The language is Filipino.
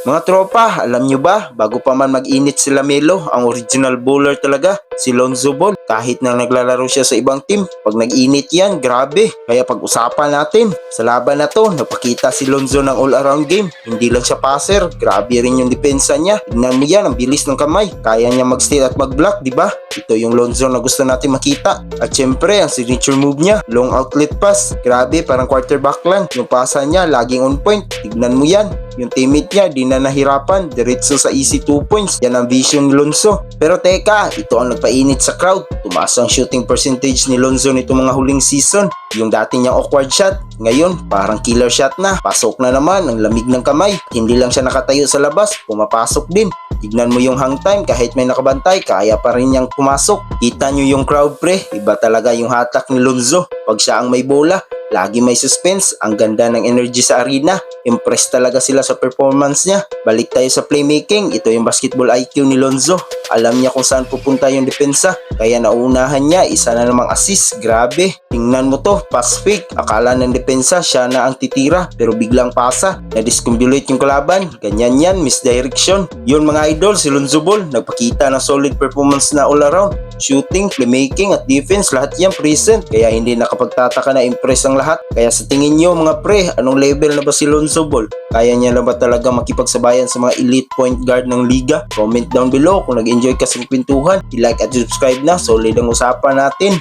Mga tropa, alam nyo ba, bago pa man mag-init si Lamelo, ang original bowler talaga, si Lonzo Ball. Kahit na naglalaro siya sa ibang team, pag nag-init yan, grabe. Kaya pag-usapan natin, sa laban na to, napakita si Lonzo ng all-around game. Hindi lang siya passer, grabe rin yung depensa niya. Tignan mo yan, ang bilis ng kamay. Kaya niya mag-steal at mag-block, di ba? Ito yung Lonzo na gusto natin makita. At syempre, ang signature move niya, long outlet pass. Grabe, parang quarterback lang. Yung pasa niya, laging on point. Tignan mo yan. Yung teammate niya di na nahirapan, diretso sa easy 2 points. Yan ang vision ni Lonzo. Pero teka, ito ang nagpainit sa crowd. Tumaas ang shooting percentage ni Lonzo nito mga huling season. Yung dati niyang awkward shot, ngayon parang killer shot na. Pasok na naman ang lamig ng kamay. Hindi lang siya nakatayo sa labas, pumapasok din. Tignan mo yung hang time, kahit may nakabantay, kaya pa rin niyang pumasok. Kita nyo yung crowd pre, iba talaga yung hatak ni Lonzo. Pag siya ang may bola, lagi may suspense, ang ganda ng energy sa arena. Impressed talaga sila sa performance niya. Balik tayo sa playmaking, ito yung basketball IQ ni Lonzo. Alam niya kung saan pupunta yung depensa, kaya nauunahan niya, isa na namang assist, grabe. Tingnan mo to, pass fake, akala ng depensa siya na ang titira, pero biglang pasa, na-discombulate yung kalaban, ganyan yan, misdirection. Yun mga idol, si Lonzo Ball, nagpakita ng solid performance na all around. Shooting, playmaking at defense, lahat yan present, kaya hindi nakapagtataka na impress ang lahat. Kaya sa tingin nyo mga pre, anong level na ba si Lonzo Ball? Kaya niya na ba talaga makipagsabayan sa mga elite point guard ng liga? Comment down below kung nag-enjoy ka sa kwentuhan. I-like at subscribe na, solid ang usapan natin.